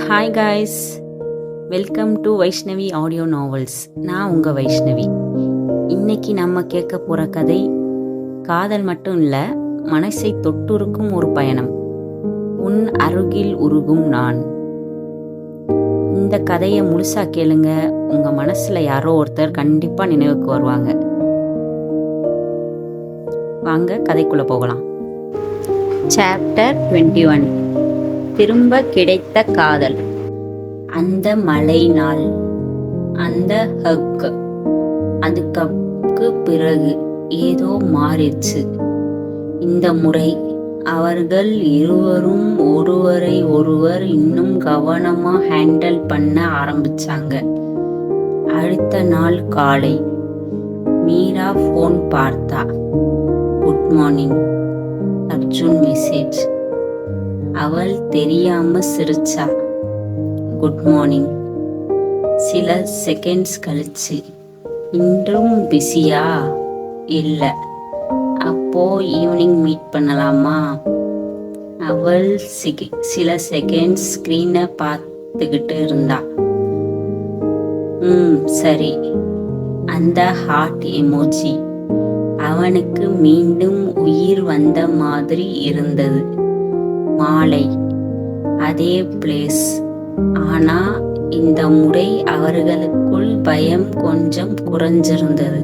Hi guys, welcome to Vaishnavi audio novels. நான் உங்கள் வைஷ்ணவி. இன்னைக்கு நம்ம கேட்க போகிற கதை காதல் மட்டும் இல்லை, மனசை தொட்டுருக்கும் ஒரு பயணம். உன் அருகில் உருகும் நான். இந்த கதையை முழுசா கேளுங்க, உங்கள் மனசில் யாரோ ஒருத்தர் கண்டிப்பாக நினைவுக்கு வருவாங்க. வாங்க கதைக்குள்ளே போகலாம். சாப்டர் 21. திரும்ப கிடைத்த காதல். அந்த மழை நாள், அந்த ஹக், அதுக்கு பிறகு ஏதோ மாறிடுச்சு. இந்த முறை அவர்கள் இருவரும் ஒருவரை ஒருவர் இன்னும் கவனமா ஹேண்டில் பண்ண ஆரம்பிச்சாங்க. அடுத்த நாள் காலை மீரா ஃபோன் பார்த்தா. Good morning, Arjun message. அவள் தெரியாம சிரிச்சா. Good morning. சில செகண்ட்ஸ் கழிச்சு, இன்றும் பிஸியா? இல்லை. அப்போ ஈவினிங் மீட் பண்ணலாமா? அவள் சில செகண்ட்ஸ் ஸ்க்ரீனை பார்த்துக்கிட்டு இருந்தா. சரி. அந்த ஹார்ட் எமோஜி அவனுக்கு மீண்டும் உயிர் வந்த மாதிரி இருந்தது. மாலை, அதே பிளேஸ். ஆனா இந்த முறை அவர்களுக்குள் பயம் கொஞ்சம் குறைஞ்சிருந்தது.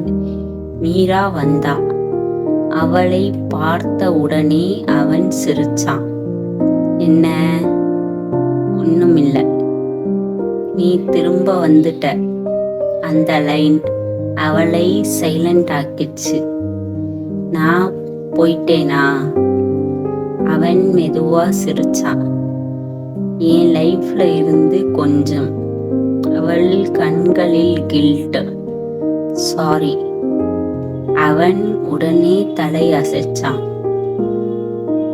மீரா வந்தா. அவளை பார்த்த உடனே அவன் சிரிச்சான். என்ன? ஒண்ணுமில்ல, நீ திரும்ப வந்துட்ட. அந்த லைன் அவளை சைலண்ட் ஆக்கிடுச்சு. நான் போயிட்டேனா? அவன் மெதுவா சிரிச்சான். என் லைஃப்ல இருந்து கொஞ்சம். அவள் கண்களில் கில்ட். சாரி. அவன் உடனே தலை அசைச்சான்.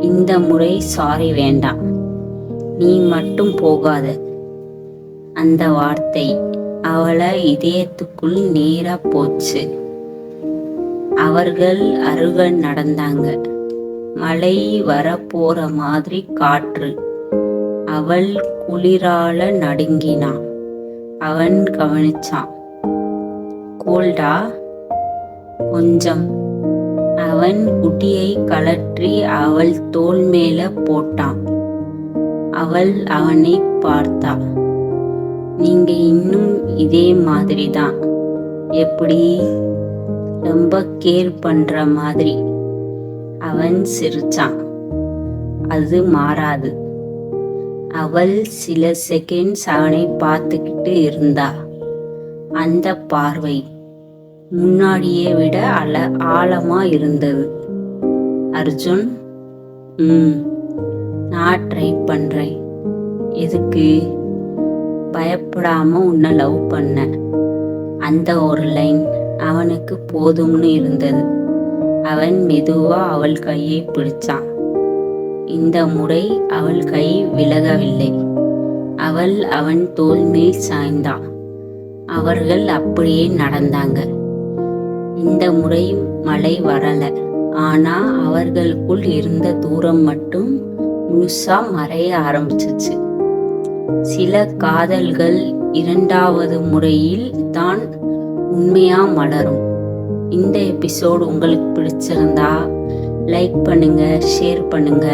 இந்த முறை சாரி வேண்டாம், நீ மட்டும் போகாத. அந்த வார்த்தை அவளை இதயத்துக்குள் நேரா போச்சு. அவர்கள் அருகில் நடந்தாங்க. மழை வரப்போற மாதிரி காற்று. அவள் குளிரால நடுங்கினான். அவன் கவனிச்சான். கோல்டா? கொஞ்சம். அவன் குட்டியை கழற்றி அவள் தோள் மேல போட்டான். அவள் அவனை பார்த்தா. நீங்க இன்னும் இதே மாதிரி தான். எப்படி? ரொம்ப கேர் பண்ற மாதிரி. அவன் சிரிச்சான். அது மாறாது. அவள் சில செகண்ட்ஸ் அவனை பார்த்துக்கிட்டு இருந்தா. அந்த பார்வை முன்னாடியே விட ஆழமா இருந்தது. அர்ஜுன், நான் ட்ரை பண்றேன். எதுக்கு? பயப்படாம உன்னை லவ் பண்ண. அந்த ஒரு லைன் அவனுக்கு போதும்னு இருந்தது. அவன் மெதுவா அவள் கையை பிடிச்சான். இந்த முறை அவள் கை விலகவில்லை. அவள் அவன் தோள் மேல் சாய்ந்தான். அவர்கள் அப்படியே நடந்தாங்க. இந்த முறை மழை வரல. ஆனா அவர்களுக்குள் இருந்த தூரம் மட்டும் முழுசா மறைய ஆரம்பிச்சிச்சு. சில காதல்கள் இரண்டாவது முறையில் தான் உண்மையா மலரும். இந்த எபிசோடு உங்களுக்கு பிடிச்சிருந்தா லைக் பண்ணுங்க, ஷேர் பண்ணுங்க.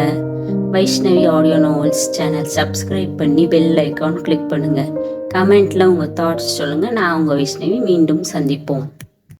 Vaishnavi audio novels channel subscribe பண்ணி பெல் ஐக்கான் கிளிக் பண்ணுங்க. கமெண்ட்ல உங்க தாட்ஸ் சொல்லுங்க. நான் உங்க வைஷ்ணவி. மீண்டும் சந்திப்போம்.